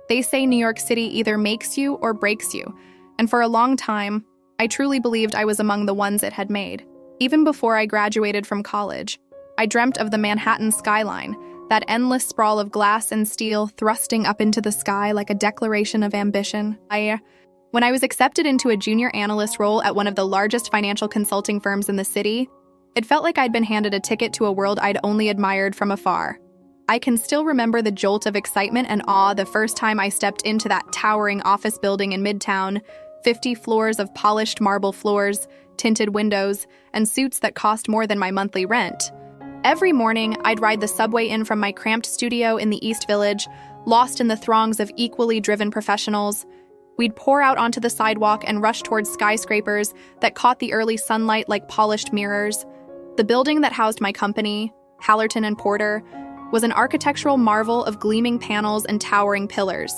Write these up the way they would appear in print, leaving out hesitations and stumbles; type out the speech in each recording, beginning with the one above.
They say New York City either makes you or breaks you, and for a long time, I truly believed I was among the ones it had made. Even before I graduated from college, I dreamt of the Manhattan skyline, that endless sprawl of glass and steel thrusting up into the sky like a declaration of ambition. When I was accepted into a junior analyst role at one of the largest financial consulting firms in the city, it felt like I'd been handed a ticket to a world I'd only admired from afar. I can still remember the jolt of excitement and awe the first time I stepped into that towering office building in Midtown, 50 floors of polished marble floors, tinted windows, and suites that cost more than my monthly rent. Every morning, I'd ride the subway in from my cramped studio in the East Village, lost in the throngs of equally driven professionals. We'd pour out onto the sidewalk and rush towards skyscrapers that caught the early sunlight like polished mirrors. The building that housed my company, Hallerton and Porter, was an architectural marvel of gleaming panels and towering pillars.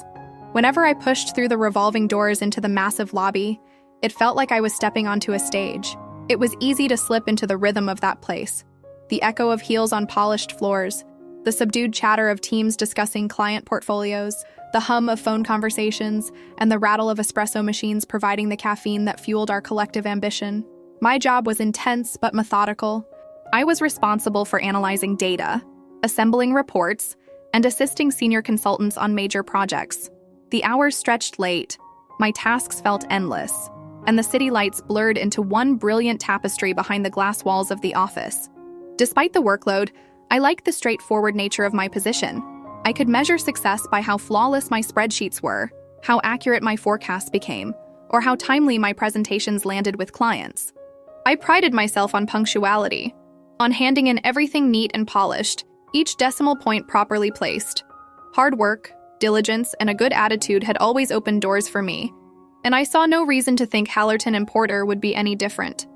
Whenever I pushed through the revolving doors into the massive lobby, it felt like I was stepping onto a stage. It was easy to slip into the rhythm of that place. The echo of heels on polished floors, the subdued chatter of teams discussing client portfolios, the hum of phone conversations, and the rattle of espresso machines providing the caffeine that fueled our collective ambition. My job was intense but methodical. I was responsible for analyzing data, assembling reports, and assisting senior consultants on major projects. The hours stretched late, my tasks felt endless, and the city lights blurred into one brilliant tapestry behind the glass walls of the office. Despite the workload, I liked the straightforward nature of my position. I could measure success by how flawless my spreadsheets were, how accurate my forecasts became, or how timely my presentations landed with clients. I prided myself on punctuality, on handing in everything neat and polished, each decimal point properly placed. Hard work, diligence, and a good attitude had always opened doors for me, and I saw no reason to think Hallerton and Porter would be any different.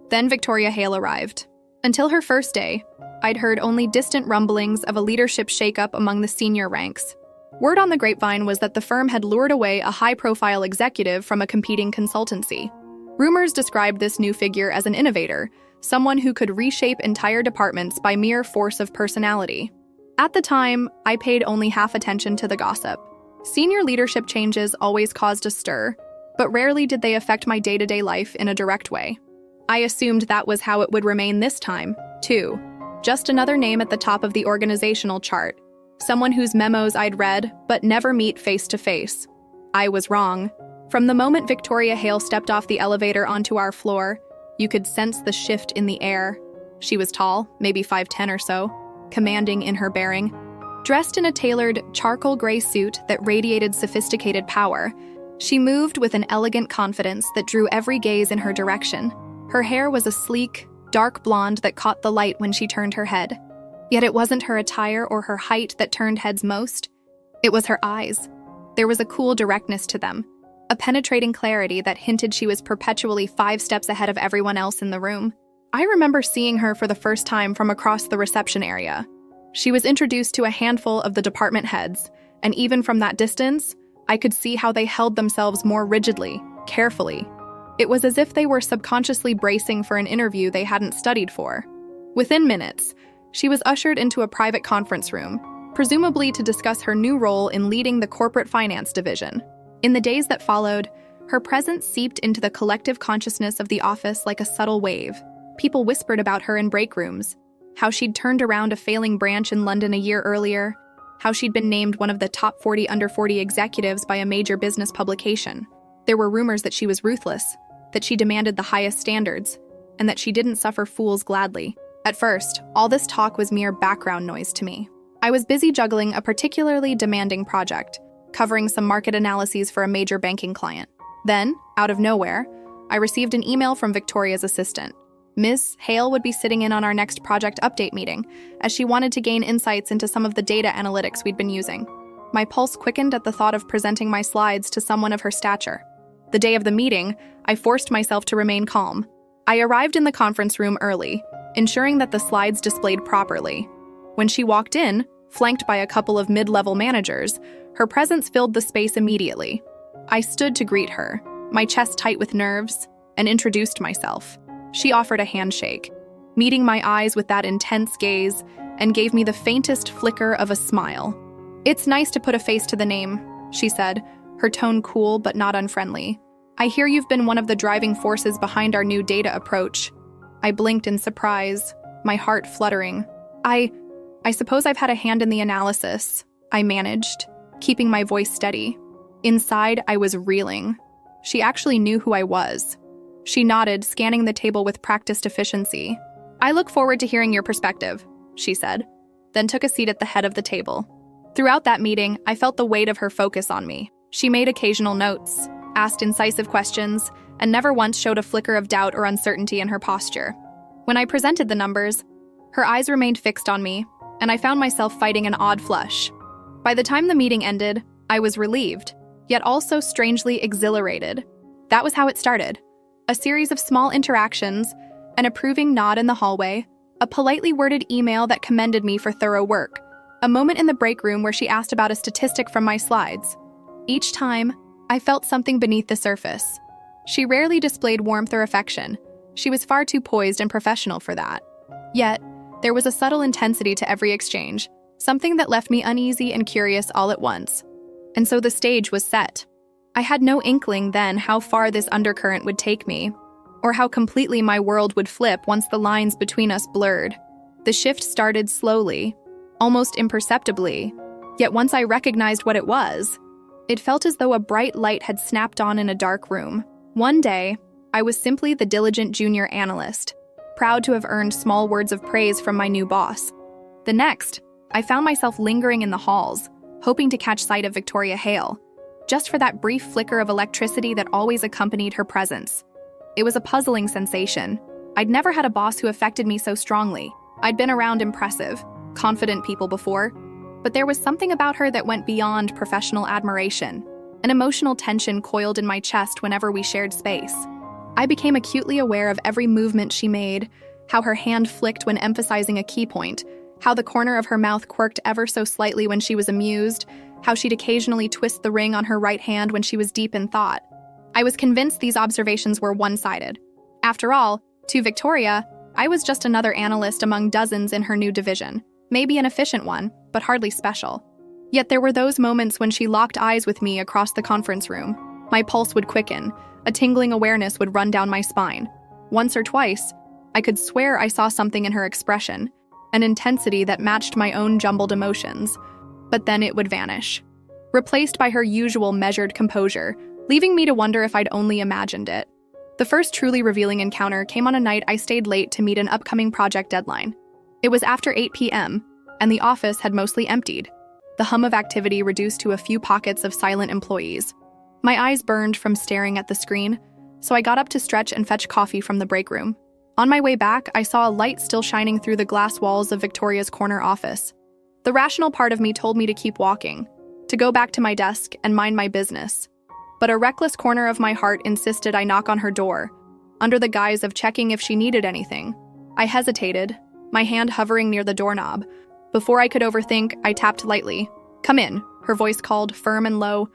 Then Victoria Hale arrived. Until her first day, I'd heard only distant rumblings of a leadership shakeup among the senior ranks. Word on the grapevine was that the firm had lured away a high-profile executive from a competing consultancy. Rumors described this new figure as an innovator, someone who could reshape entire departments by mere force of personality. At the time, I paid only half attention to the gossip. Senior leadership changes always caused a stir, but rarely did they affect my day-to-day life in a direct way. I assumed that was how it would remain this time, too. Just another name at the top of the organizational chart. Someone whose memos I'd read, but never meet face-to-face. I was wrong. From the moment Victoria Hale stepped off the elevator onto our floor, you could sense the shift in the air. She was tall, maybe 5'10" or so, commanding in her bearing. Dressed in a tailored charcoal gray suit that radiated sophisticated power, she moved with an elegant confidence that drew every gaze in her direction. Her hair was a sleek, dark blonde that caught the light when she turned her head. Yet it wasn't her attire or her height that turned heads most. It was her eyes. There was a cool directness to them, a penetrating clarity that hinted she was perpetually 5 steps ahead of everyone else in the room. I remember seeing her for the first time from across the reception area. She was introduced to a handful of the department heads, and even from that distance, I could see how they held themselves more rigidly, carefully. It was as if they were subconsciously bracing for an interview they hadn't studied for. Within minutes, she was ushered into a private conference room, presumably to discuss her new role in leading the corporate finance division. In the days that followed, her presence seeped into the collective consciousness of the office like a subtle wave. People whispered about her in break rooms, how she'd turned around a failing branch in London a year earlier, how she'd been named one of the top 40 under 40 executives by a major business publication. There were rumors that she was ruthless, that she demanded the highest standards, and that she didn't suffer fools gladly. At first, all this talk was mere background noise to me. I was busy juggling a particularly demanding project, covering some market analyses for a major banking client. Then, out of nowhere, I received an email from Victoria's assistant. Ms. Hale would be sitting in on our next project update meeting, as she wanted to gain insights into some of the data analytics we'd been using. My pulse quickened at the thought of presenting my slides to someone of her stature. The day of the meeting, I forced myself to remain calm. I arrived in the conference room early, ensuring that the slides displayed properly. When she walked in, flanked by a couple of mid-level managers, her presence filled the space immediately. I stood to greet her, my chest tight with nerves, and introduced myself. She offered a handshake, meeting my eyes with that intense gaze, and gave me the faintest flicker of a smile. "It's nice to put a face to the name," she said, her tone cool but not unfriendly. "I hear you've been one of the driving forces behind our new data approach." I blinked in surprise, my heart fluttering. I suppose I've had a hand in the analysis," I managed, keeping my voice steady. Inside, I was reeling. She actually knew who I was. She nodded, scanning the table with practiced efficiency. "I look forward to hearing your perspective," she said, then took a seat at the head of the table. Throughout that meeting, I felt the weight of her focus on me. She made occasional notes, asked incisive questions, and never once showed a flicker of doubt or uncertainty in her posture. When I presented the numbers, her eyes remained fixed on me, and I found myself fighting an odd flush. By the time the meeting ended, I was relieved, yet also strangely exhilarated. That was how it started. A series of small interactions, an approving nod in the hallway, a politely worded email that commended me for thorough work, a moment in the break room where she asked about a statistic from my slides. Each time, I felt something beneath the surface. She rarely displayed warmth or affection. She was far too poised and professional for that. Yet, there was a subtle intensity to every exchange, something that left me uneasy and curious all at once. And so the stage was set. I had no inkling then how far this undercurrent would take me, or how completely my world would flip once the lines between us blurred. The shift started slowly, almost imperceptibly, yet once I recognized what it was, it felt as though a bright light had snapped on in a dark room. One day, I was simply the diligent junior analyst, proud to have earned small words of praise from my new boss. The next, I found myself lingering in the halls, hoping to catch sight of Victoria Hale, just for that brief flicker of electricity that always accompanied her presence. It was a puzzling sensation. I'd never had a boss who affected me so strongly. I'd been around impressive, confident people before, but there was something about her that went beyond professional admiration. An emotional tension coiled in my chest whenever we shared space. I became acutely aware of every movement she made, how her hand flicked when emphasizing a key point, how the corner of her mouth quirked ever so slightly when she was amused, how she'd occasionally twist the ring on her right hand when she was deep in thought. I was convinced these observations were one-sided. After all, to Victoria, I was just another analyst among dozens in her new division, maybe an efficient one, but hardly special. Yet there were those moments when she locked eyes with me across the conference room. My pulse would quicken, a tingling awareness would run down my spine. Once or twice, I could swear I saw something in her expression, an intensity that matched my own jumbled emotions, but then it would vanish, replaced by her usual measured composure, leaving me to wonder if I'd only imagined it. The first truly revealing encounter came on a night I stayed late to meet an upcoming project deadline. It was after 8 p.m., and the office had mostly emptied, the hum of activity reduced to a few pockets of silent employees. My eyes burned from staring at the screen, so I got up to stretch and fetch coffee from the break room. On my way back, I saw a light still shining through the glass walls of Victoria's corner office. The rational part of me told me to keep walking, to go back to my desk and mind my business. But a reckless corner of my heart insisted I knock on her door, under the guise of checking if she needed anything. I hesitated, my hand hovering near the doorknob. Before I could overthink, I tapped lightly. "Come in," her voice called, firm and low.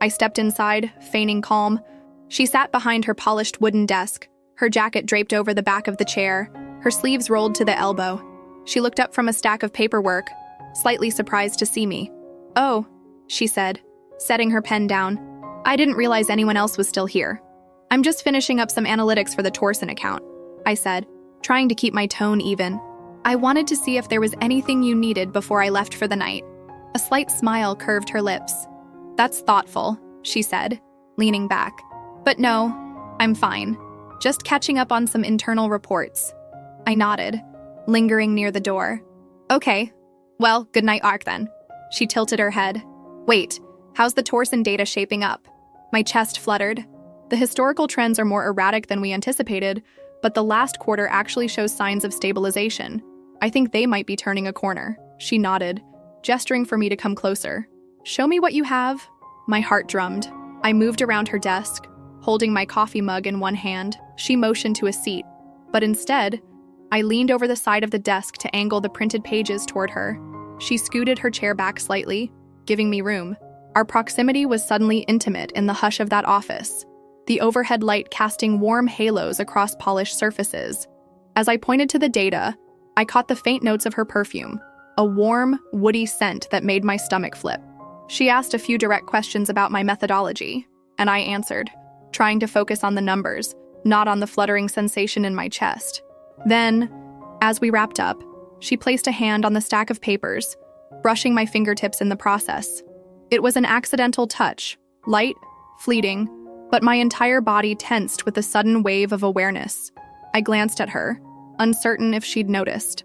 I stepped inside, feigning calm. She sat behind her polished wooden desk, her jacket draped over the back of the chair, her sleeves rolled to the elbow. She looked up from a stack of paperwork, slightly surprised to see me. "Oh," she said, setting her pen down. "I didn't realize anyone else was still here. I'm just finishing up some analytics for the Torsen account," I said, trying to keep my tone even. "I wanted to see if there was anything you needed before I left for the night." A slight smile curved her lips. "That's thoughtful," she said, leaning back. "But no, I'm fine. Just catching up on some internal reports." I nodded, lingering near the door. "Okay. Well, good night, Ark, then." She tilted her head. "Wait, how's the Torsen data shaping up?" My chest fluttered. The historical trends are more erratic than we anticipated, but the last quarter actually shows signs of stabilization. I think they might be turning a corner. She nodded, gesturing for me to come closer. "Show me what you have." My heart drummed. I moved around her desk, holding my coffee mug in one hand. She motioned to a seat, but instead, I leaned over the side of the desk to angle the printed pages toward her. She scooted her chair back slightly, giving me room. Our proximity was suddenly intimate in the hush of that office, the overhead light casting warm halos across polished surfaces. As I pointed to the data, I caught the faint notes of her perfume, a warm, woody scent that made my stomach flip. She asked a few direct questions about my methodology, and I answered, trying to focus on the numbers, not on the fluttering sensation in my chest. Then, as we wrapped up, she placed a hand on the stack of papers, brushing my fingertips in the process. It was an accidental touch, light, fleeting, but my entire body tensed with a sudden wave of awareness. I glanced at her, uncertain if she'd noticed.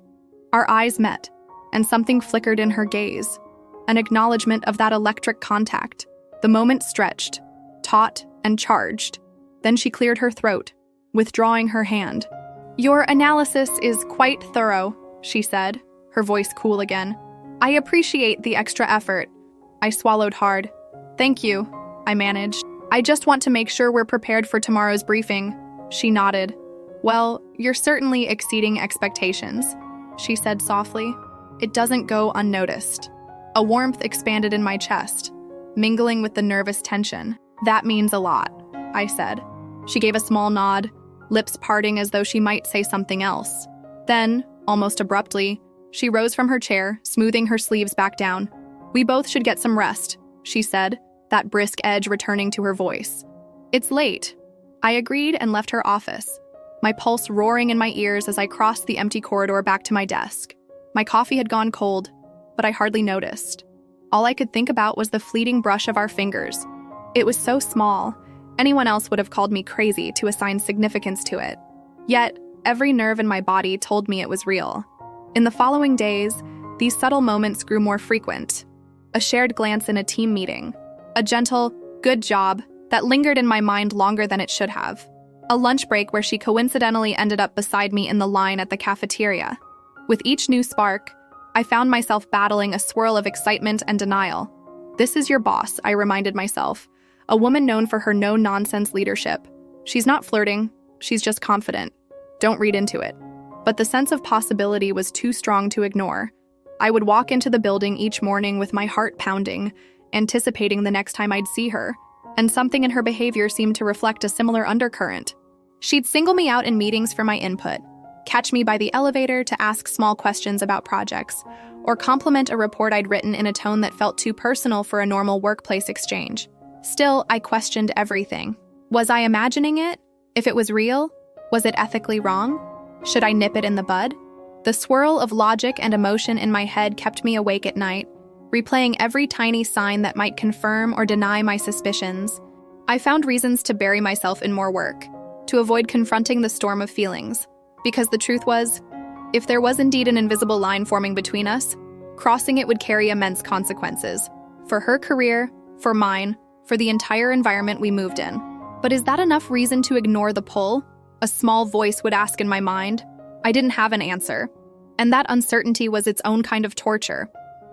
Our eyes met, and something flickered in her gaze, an acknowledgement of that electric contact. The moment stretched, taut and charged. Then she cleared her throat, withdrawing her hand. "Your analysis is quite thorough," she said, her voice cool again. "I appreciate the extra effort." I swallowed hard. "Thank you," I managed. "I just want to make sure we're prepared for tomorrow's briefing." She nodded. "Well, you're certainly exceeding expectations," she said softly. "It doesn't go unnoticed." A warmth expanded in my chest, mingling with the nervous tension. "That means a lot," I said. She gave a small nod, lips parting as though she might say something else. Then, almost abruptly, she rose from her chair, smoothing her sleeves back down. "We both should get some rest," she said, that brisk edge returning to her voice. "It's late." I agreed and left her office, my pulse roaring in my ears as I crossed the empty corridor back to my desk. My coffee had gone cold, but I hardly noticed. All I could think about was the fleeting brush of our fingers. It was so small, anyone else would have called me crazy to assign significance to it. Yet, every nerve in my body told me it was real. In the following days, these subtle moments grew more frequent. A shared glance in a team meeting, a gentle, "good job," that lingered in my mind longer than it should have. A lunch break where she coincidentally ended up beside me in the line at the cafeteria. With each new spark, I found myself battling a swirl of excitement and denial. "This is your boss," I reminded myself, a woman known for her no-nonsense leadership. "She's not flirting, she's just confident. Don't read into it." But the sense of possibility was too strong to ignore. I would walk into the building each morning with my heart pounding, anticipating the next time I'd see her, and something in her behavior seemed to reflect a similar undercurrent. She'd single me out in meetings for my input, catch me by the elevator to ask small questions about projects, or compliment a report I'd written in a tone that felt too personal for a normal workplace exchange. Still, I questioned everything. Was I imagining it? If it was real, was it ethically wrong? Should I nip it in the bud? The swirl of logic and emotion in my head kept me awake at night, replaying every tiny sign that might confirm or deny my suspicions. I found reasons to bury myself in more work, to avoid confronting the storm of feelings. Because the truth was, if there was indeed an invisible line forming between us, crossing it would carry immense consequences. For her career, for mine, for the entire environment we moved in. But is that enough reason to ignore the pull? A small voice would ask in my mind. I didn't have an answer. And that uncertainty was its own kind of torture.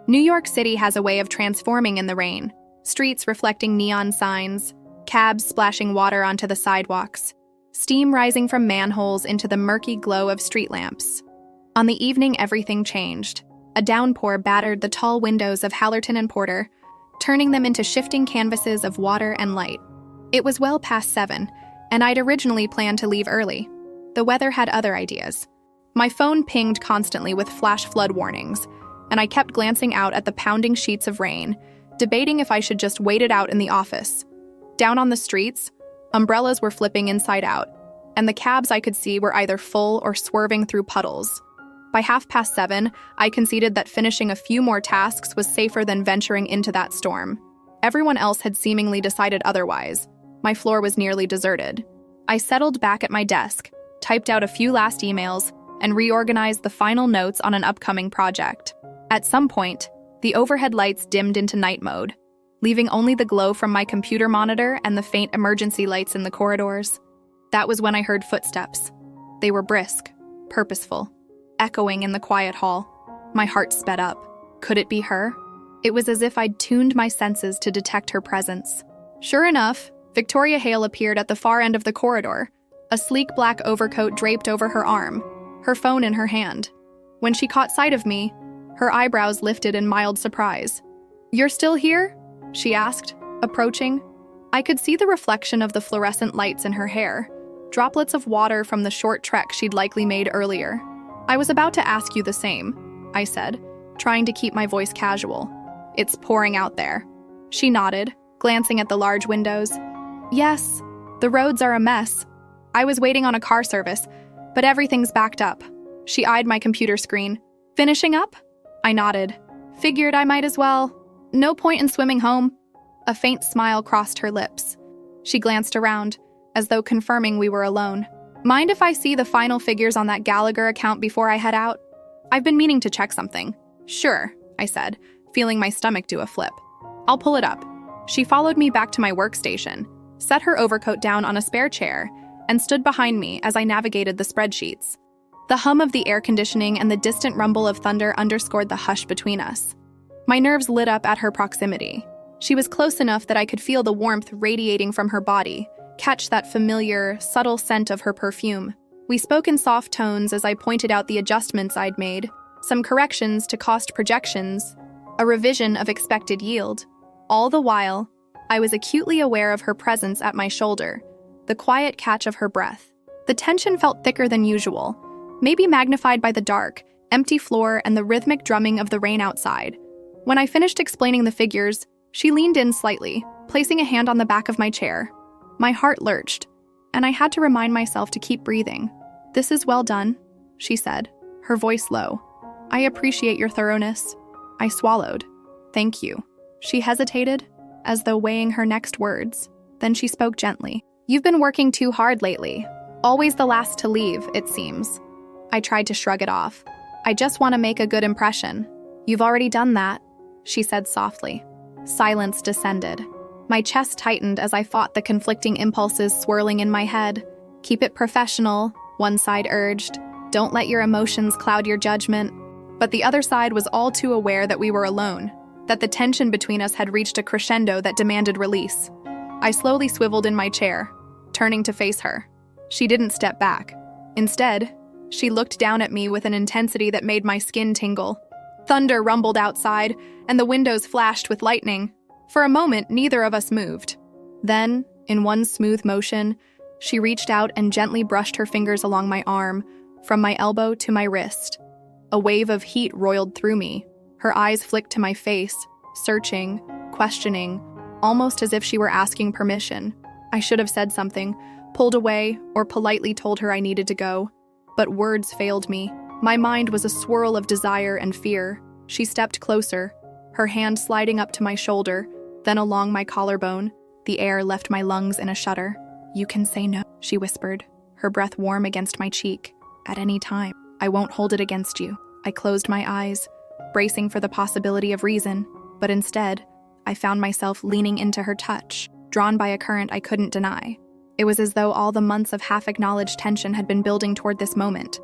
New York City has a way of transforming in the rain. Streets reflecting neon signs, cabs splashing water onto the sidewalks, steam rising from manholes into the murky glow of street lamps. On the evening, everything changed. A downpour battered the tall windows of Hallerton and Porter, turning them into shifting canvases of water and light. It was well past 7, and I'd originally planned to leave early. The weather had other ideas. My phone pinged constantly with flash flood warnings, and I kept glancing out at the pounding sheets of rain, debating if I should just wait it out in the office. Down on the streets, umbrellas were flipping inside out, and the cabs I could see were either full or swerving through puddles. By 7:30, I conceded that finishing a few more tasks was safer than venturing into that storm. Everyone else had seemingly decided otherwise. My floor was nearly deserted. I settled back at my desk, typed out a few last emails, and reorganized the final notes on an upcoming project. At some point, the overhead lights dimmed into night mode, leaving only the glow from my computer monitor and the faint emergency lights in the corridors. That was when I heard footsteps. They were brisk, purposeful, echoing in the quiet hall. My heart sped up. Could it be her? It was as if I'd tuned my senses to detect her presence. Sure enough, Victoria Hale appeared at the far end of the corridor, a sleek black overcoat draped over her arm, her phone in her hand. When she caught sight of me, her eyebrows lifted in mild surprise. "You're still here?" she asked, approaching. I could see the reflection of the fluorescent lights in her hair, droplets of water from the short trek she'd likely made earlier. "I was about to ask you the same," I said, trying to keep my voice casual. "It's pouring out there," She nodded, glancing at the large windows. Yes, the roads are a mess. I was waiting on a car service, but everything's backed up. She eyed my computer screen. Finishing up? I nodded. Figured I might as well. No point in swimming home. A faint smile crossed her lips. She glanced around, as though confirming we were alone. Mind if I see the final figures on that Gallagher account before I head out? I've been meaning to check something. Sure, I said, feeling my stomach do a flip. I'll pull it up. She followed me back to my workstation, set her overcoat down on a spare chair, and stood behind me as I navigated the spreadsheets. The hum of the air conditioning and the distant rumble of thunder underscored the hush between us. My nerves lit up at her proximity. She was close enough that I could feel the warmth radiating from her body, catch that familiar, subtle scent of her perfume. We spoke in soft tones as I pointed out the adjustments I'd made, some corrections to cost projections, a revision of expected yield. All the while, I was acutely aware of her presence at my shoulder, the quiet catch of her breath. The tension felt thicker than usual, maybe magnified by the dark, empty floor and the rhythmic drumming of the rain outside. When I finished explaining the figures, she leaned in slightly, placing a hand on the back of my chair. My heart lurched, and I had to remind myself to keep breathing. "This is well done," she said, her voice low. "I appreciate your thoroughness." I swallowed. "Thank you." She hesitated, as though weighing her next words. Then she spoke gently. "You've been working too hard lately. Always the last to leave, it seems." I tried to shrug it off. "I just want to make a good impression." "You've already done that," she said softly. Silence descended. My chest tightened as I fought the conflicting impulses swirling in my head. "Keep it professional," one side urged. "Don't let your emotions cloud your judgment." But the other side was all too aware that we were alone, that the tension between us had reached a crescendo that demanded release. I slowly swiveled in my chair, turning to face her. She didn't step back. Instead, she looked down at me with an intensity that made my skin tingle. Thunder rumbled outside, and the windows flashed with lightning. For a moment, neither of us moved. Then, in one smooth motion, she reached out and gently brushed her fingers along my arm, from my elbow to my wrist. A wave of heat roiled through me. Her eyes flicked to my face, searching, questioning, almost as if she were asking permission. I should have said something, pulled away, or politely told her I needed to go. But words failed me. My mind was a swirl of desire and fear. She stepped closer, her hand sliding up to my shoulder, then along my collarbone. The air left my lungs in a shudder. "You can say no," she whispered, her breath warm against my cheek. "At any time. I won't hold it against you." I closed my eyes, bracing for the possibility of reason, but instead, I found myself leaning into her touch, drawn by a current I couldn't deny. It was as though all the months of half-acknowledged tension had been building toward this moment.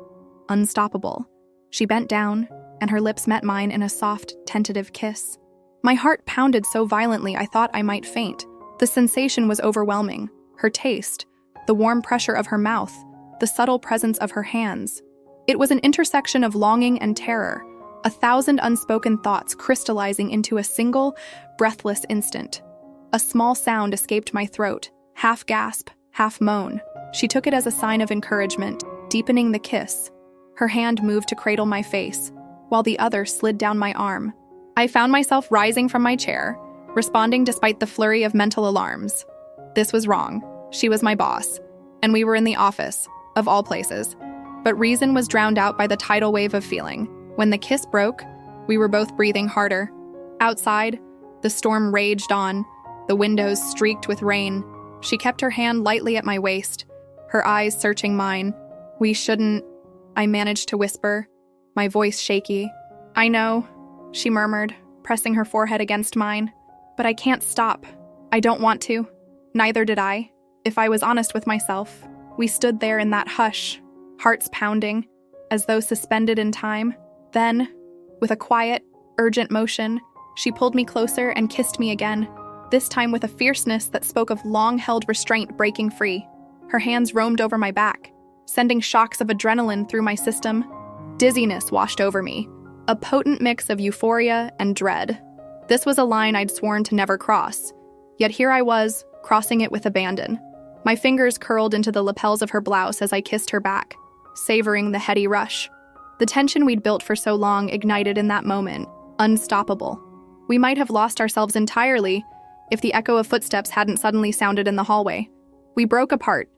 Unstoppable. She bent down, and her lips met mine in a soft, tentative kiss. My heart pounded so violently I thought I might faint. The sensation was overwhelming. Her taste, the warm pressure of her mouth, the subtle presence of her hands. It was an intersection of longing and terror, 1,000 unspoken thoughts crystallizing into a single, breathless instant. A small sound escaped my throat, half gasp, half moan. She took it as a sign of encouragement, deepening the kiss. Her hand moved to cradle my face, while the other slid down my arm. I found myself rising from my chair, responding despite the flurry of mental alarms. This was wrong. She was my boss, and we were in the office, of all places. But reason was drowned out by the tidal wave of feeling. When the kiss broke, we were both breathing harder. Outside, the storm raged on, the windows streaked with rain. She kept her hand lightly at my waist, her eyes searching mine. "We shouldn't," I managed to whisper, my voice shaky. "I know," she murmured, pressing her forehead against mine. "But I can't stop. I don't want to." Neither did I, if I was honest with myself. We stood there in that hush, hearts pounding, as though suspended in time. Then, with a quiet, urgent motion, she pulled me closer and kissed me again, this time with a fierceness that spoke of long-held restraint breaking free. Her hands roamed over my back, sending shocks of adrenaline through my system. Dizziness washed over me, a potent mix of euphoria and dread. This was a line I'd sworn to never cross, yet here I was, crossing it with abandon. My fingers curled into the lapels of her blouse as I kissed her back, savoring the heady rush. The tension we'd built for so long ignited in that moment, unstoppable. We might have lost ourselves entirely, if the echo of footsteps hadn't suddenly sounded in the hallway. We broke apart,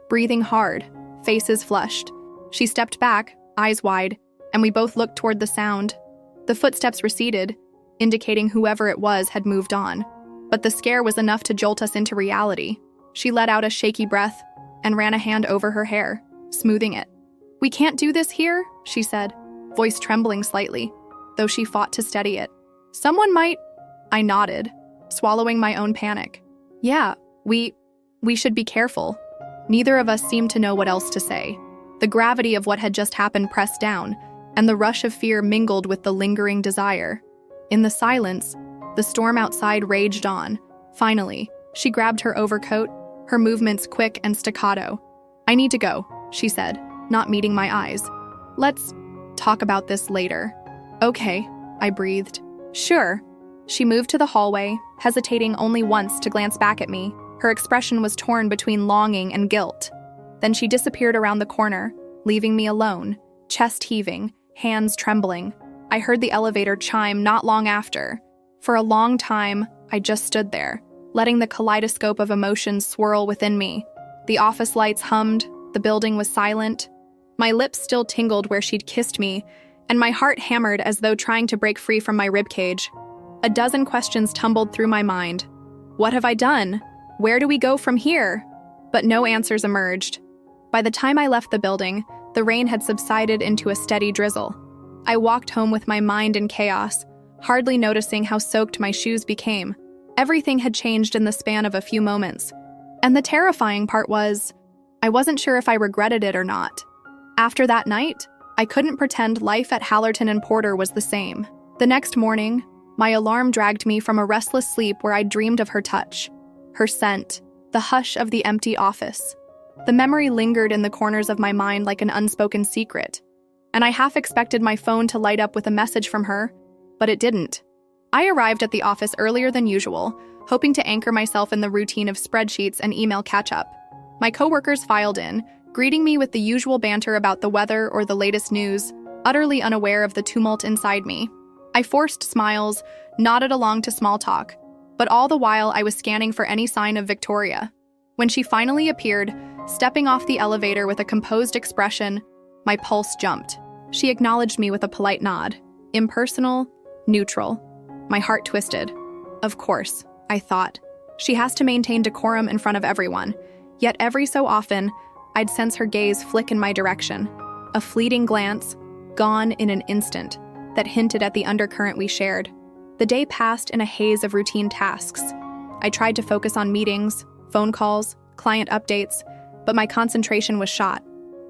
breathing hard, faces flushed. She stepped back, eyes wide, and we both looked toward the sound. The footsteps receded, indicating whoever it was had moved on. But the scare was enough to jolt us into reality. She let out a shaky breath and ran a hand over her hair, smoothing it. "We can't do this here," she said, voice trembling slightly, though she fought to steady it. "Someone might—" I nodded, swallowing my own panic. "Yeah, we should be careful." Neither of us seemed to know what else to say. The gravity of what had just happened pressed down, and the rush of fear mingled with the lingering desire. In the silence, the storm outside raged on. Finally, she grabbed her overcoat, her movements quick and staccato. "I need to go," she said, not meeting my eyes. "Let's talk about this later." "Okay," I breathed. "Sure." She moved to the hallway, hesitating only once to glance back at me. Her expression was torn between longing and guilt. Then she disappeared around the corner, leaving me alone, chest heaving, hands trembling. I heard the elevator chime not long after. For a long time, I just stood there, letting the kaleidoscope of emotions swirl within me. The office lights hummed, the building was silent. My lips still tingled where she'd kissed me, and my heart hammered as though trying to break free from my ribcage. A dozen questions tumbled through my mind. What have I done? Where do we go from here? But no answers emerged. By the time I left the building, the rain had subsided into a steady drizzle. I walked home with my mind in chaos, hardly noticing how soaked my shoes became. Everything had changed in the span of a few moments. And the terrifying part was, I wasn't sure if I regretted it or not. After that night, I couldn't pretend life at Hallerton and Porter was the same. The next morning, my alarm dragged me from a restless sleep where I dreamed of her touch, her scent, the hush of the empty office. The memory lingered in the corners of my mind like an unspoken secret, and I half expected my phone to light up with a message from her, but it didn't. I arrived at the office earlier than usual, hoping to anchor myself in the routine of spreadsheets and email catch-up. My coworkers filed in, greeting me with the usual banter about the weather or the latest news, utterly unaware of the tumult inside me. I forced smiles, nodded along to small talk, but all the while I was scanning for any sign of Victoria. When she finally appeared, stepping off the elevator with a composed expression, my pulse jumped. She acknowledged me with a polite nod. Impersonal, neutral. My heart twisted. Of course, I thought. She has to maintain decorum in front of everyone. Yet every so often, I'd sense her gaze flick in my direction. A fleeting glance, gone in an instant, that hinted at the undercurrent we shared. The day passed in a haze of routine tasks. I tried to focus on meetings, phone calls, client updates, but my concentration was shot.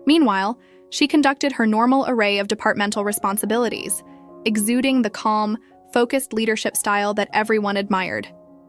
Meanwhile, she conducted her normal array of departmental responsibilities, exuding the calm, focused leadership style that everyone admired.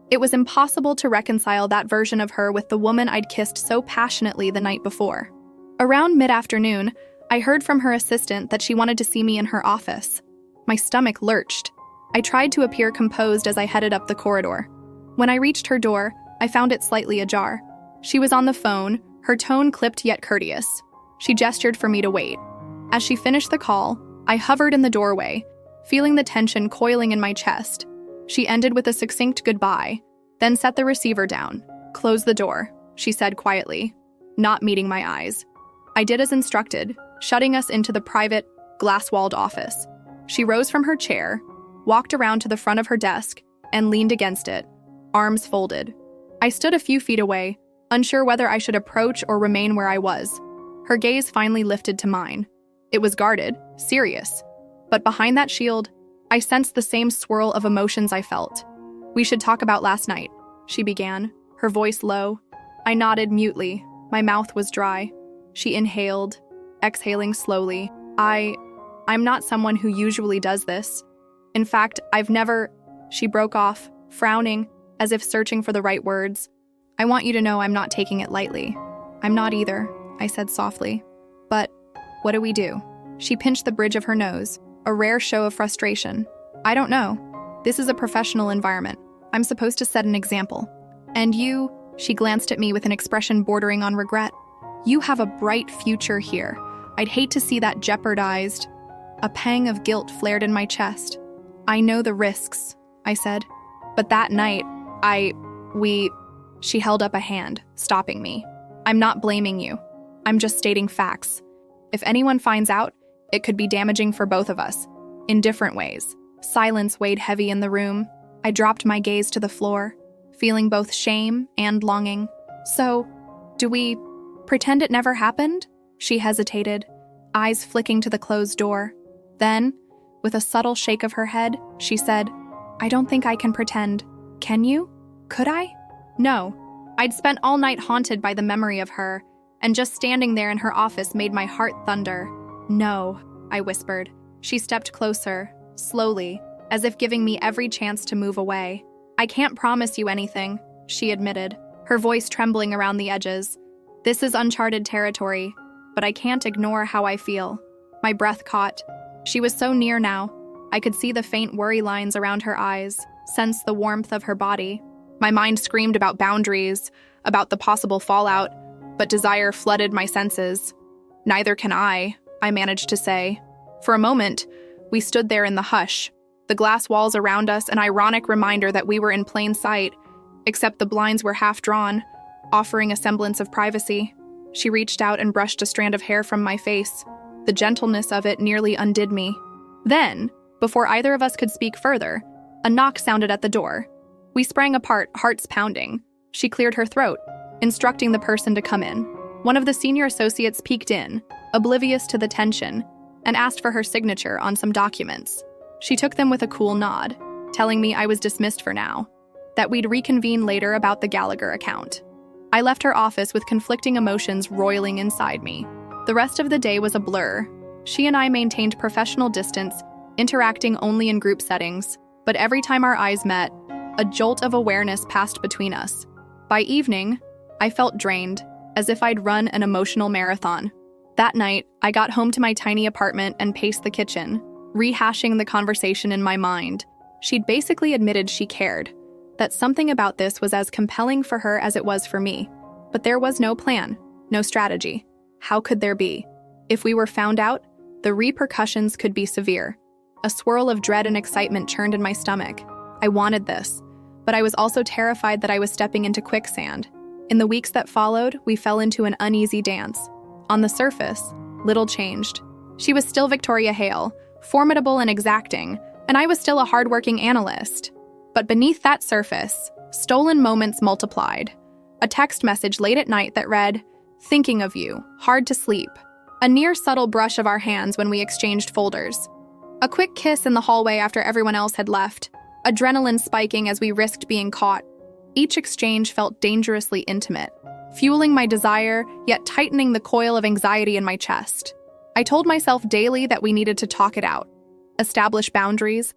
It was impossible to reconcile that version of her with the woman I'd kissed so passionately the night before. Around mid-afternoon, I heard from her assistant that she wanted to see me in her office. My stomach lurched. I tried to appear composed as I headed up the corridor. When I reached her door, I found it slightly ajar. She was on the phone, her tone clipped yet courteous. She gestured for me to wait. As she finished the call, I hovered in the doorway, feeling the tension coiling in my chest. She ended with a succinct goodbye, then set the receiver down. "Close the door," she said quietly, not meeting my eyes. I did as instructed, shutting us into the private, glass-walled office. She rose from her chair, walked around to the front of her desk, and leaned against it, arms folded. I stood a few feet away, unsure whether I should approach or remain where I was. Her gaze finally lifted to mine. It was guarded, serious. But behind that shield, I sensed the same swirl of emotions I felt. "We should talk about last night," she began, her voice low. I nodded mutely. My mouth was dry. She inhaled, exhaling slowly. I'm not someone who usually does this. In fact, I've never..." She broke off, frowning, as if searching for the right words. "I want you to know I'm not taking it lightly." "I'm not either," I said softly. "But what do we do?" She pinched the bridge of her nose, a rare show of frustration. "I don't know. This is a professional environment. I'm supposed to set an example. And you," she glanced at me with an expression bordering on regret, "you have a bright future here. I'd hate to see that jeopardized." A pang of guilt flared in my chest. "I know the risks," I said. "But that night, She held up a hand, stopping me. I'm not blaming you. I'm just stating facts. If anyone finds out, it could be damaging for both of us, in different ways. Silence weighed heavy in the room. I dropped my gaze to the floor, feeling both shame and longing. So, do we pretend it never happened? She hesitated, eyes flicking to the closed door. Then, with a subtle shake of her head, she said, I don't think I can pretend. Can you? Could I? No. I'd spent all night haunted by the memory of her, and just standing there in her office made my heart thunder. No, I whispered. She stepped closer, slowly, as if giving me every chance to move away. I can't promise you anything, she admitted, her voice trembling around the edges. This is uncharted territory, but I can't ignore how I feel. My breath caught. She was so near now. I could see the faint worry lines around her eyes, sense the warmth of her body. My mind screamed about boundaries, about the possible fallout, but desire flooded my senses. Neither can I managed to say. For a moment, we stood there in the hush, the glass walls around us an ironic reminder that we were in plain sight, except the blinds were half drawn, offering a semblance of privacy. She reached out and brushed a strand of hair from my face. The gentleness of it nearly undid me. Then, before either of us could speak further, a knock sounded at the door. We sprang apart, hearts pounding. She cleared her throat, instructing the person to come in. One of the senior associates peeked in, oblivious to the tension, and asked for her signature on some documents. She took them with a cool nod, telling me I was dismissed for now, that we'd reconvene later about the Gallagher account. I left her office with conflicting emotions roiling inside me. The rest of the day was a blur. She and I maintained professional distance, interacting only in group settings, but every time our eyes met, a jolt of awareness passed between us. By evening, I felt drained, as if I'd run an emotional marathon. That night, I got home to my tiny apartment and paced the kitchen, rehashing the conversation in my mind. She'd basically admitted she cared, that something about this was as compelling for her as it was for me. But there was no plan, no strategy. How could there be? If we were found out, the repercussions could be severe. A swirl of dread and excitement churned in my stomach. I wanted this, but I was also terrified that I was stepping into quicksand. In the weeks that followed, we fell into an uneasy dance. On the surface, little changed. She was still Victoria Hale, formidable and exacting, and I was still a hardworking analyst. But beneath that surface, stolen moments multiplied. A text message late at night that read, "Thinking of you, hard to sleep." A near subtle brush of our hands when we exchanged folders. A quick kiss in the hallway after everyone else had left. Adrenaline spiking as we risked being caught. Each exchange felt dangerously intimate, fueling my desire, yet tightening the coil of anxiety in my chest. I told myself daily that we needed to talk it out, establish boundaries,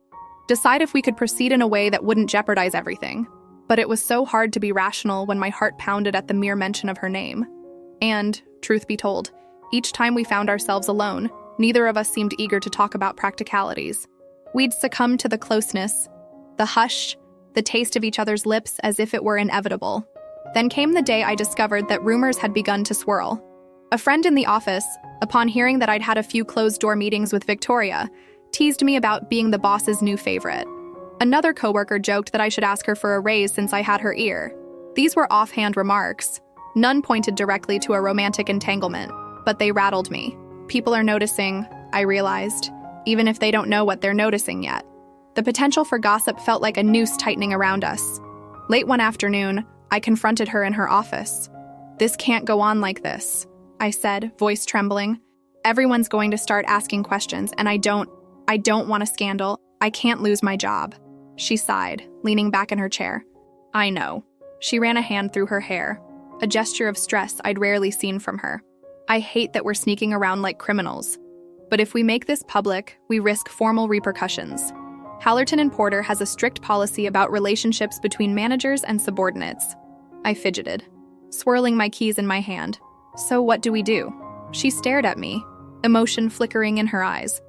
decide if we could proceed in a way that wouldn't jeopardize everything. But it was so hard to be rational when my heart pounded at the mere mention of her name. And, truth be told, each time we found ourselves alone, neither of us seemed eager to talk about practicalities. We'd succumbed to the closeness, the hush, the taste of each other's lips as if it were inevitable. Then came the day I discovered that rumors had begun to swirl. A friend in the office, upon hearing that I'd had a few closed-door meetings with Victoria, teased me about being the boss's new favorite. Another coworker joked that I should ask her for a raise since I had her ear. These were offhand remarks. None pointed directly to a romantic entanglement, but they rattled me. People are noticing, I realized, even if they don't know what they're noticing yet. The potential for gossip felt like a noose tightening around us. Late one afternoon, I confronted her in her office. "This can't go on like this," I said, voice trembling. "Everyone's going to start asking questions, and I don't want a scandal. I can't lose my job." She sighed, leaning back in her chair. "I know." She ran a hand through her hair, a gesture of stress I'd rarely seen from her. "I hate that we're sneaking around like criminals. But if we make this public, we risk formal repercussions. Hallerton and Porter has a strict policy about relationships between managers and subordinates." I fidgeted, swirling my keys in my hand. "So what do we do?" She stared at me, emotion flickering in her eyes.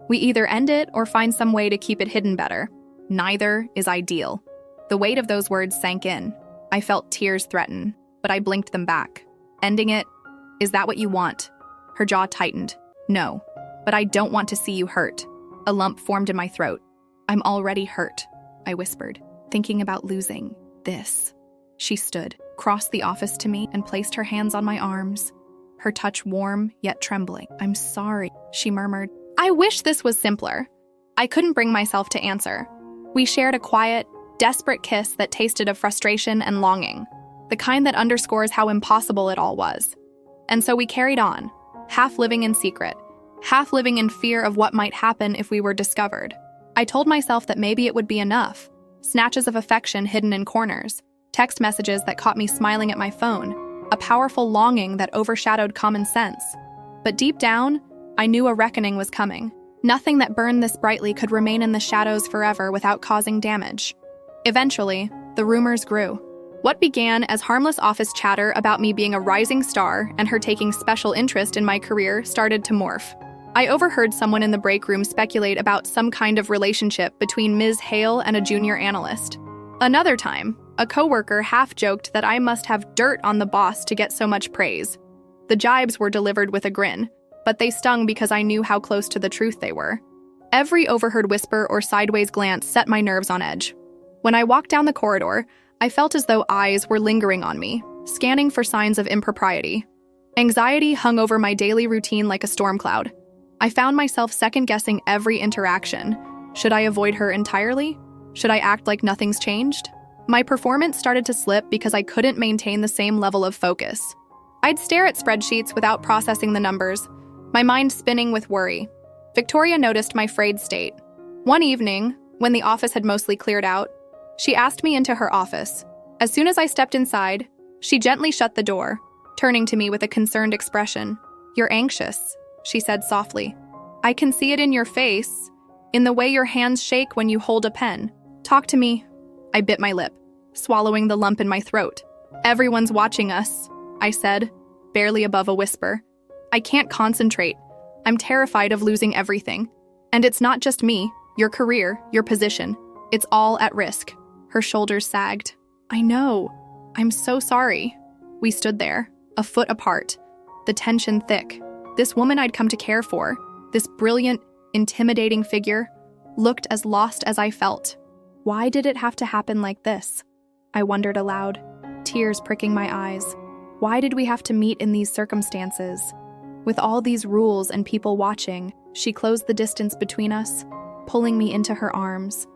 "We either end it or find some way to keep it hidden better. Neither is ideal." The weight of those words sank in. I felt tears threaten, but I blinked them back. "Ending it? Is that what you want?" Her jaw tightened. "No, but I don't want to see you hurt." A lump formed in my throat. "I'm already hurt," I whispered, thinking about losing this. She stood, crossed the office to me, and placed her hands on my arms, her touch warm yet trembling. "I'm sorry," she murmured. I wish this was simpler. I couldn't bring myself to answer. We shared a quiet, desperate kiss that tasted of frustration and longing, the kind that underscores how impossible it all was. And so we carried on, half living in secret, half living in fear of what might happen if we were discovered. I told myself that maybe it would be enough, snatches of affection hidden in corners, text messages that caught me smiling at my phone, a powerful longing that overshadowed common sense. But deep down, I knew a reckoning was coming. Nothing that burned this brightly could remain in the shadows forever without causing damage. Eventually, the rumors grew. What began as harmless office chatter about me being a rising star and her taking special interest in my career started to morph. I overheard someone in the break room speculate about some kind of relationship between Ms. Hale and a junior analyst. Another time, a coworker half-joked that I must have dirt on the boss to get so much praise. The jibes were delivered with a grin, but they stung because I knew how close to the truth they were. Every overheard whisper or sideways glance set my nerves on edge. When I walked down the corridor, I felt as though eyes were lingering on me, scanning for signs of impropriety. Anxiety hung over my daily routine like a storm cloud. I found myself second-guessing every interaction. Should I avoid her entirely? Should I act like nothing's changed? My performance started to slip because I couldn't maintain the same level of focus. I'd stare at spreadsheets without processing the numbers, my mind spinning with worry. Victoria noticed my frayed state. One evening, when the office had mostly cleared out, she asked me into her office. As soon as I stepped inside, she gently shut the door, turning to me with a concerned expression. "You're anxious," she said softly. "I can see it in your face, in the way your hands shake when you hold a pen. Talk to me." I bit my lip, swallowing the lump in my throat. "Everyone's watching us," I said, barely above a whisper. "I can't concentrate. I'm terrified of losing everything. And it's not just me, your career, your position. It's all at risk." Her shoulders sagged. "I know. I'm so sorry." We stood there, a foot apart, the tension thick. This woman I'd come to care for, this brilliant, intimidating figure, looked as lost as I felt. Why did it have to happen like this? I wondered aloud, tears pricking my eyes. Why did we have to meet in these circumstances? With all these rules and people watching, she closed the distance between us, pulling me into her arms.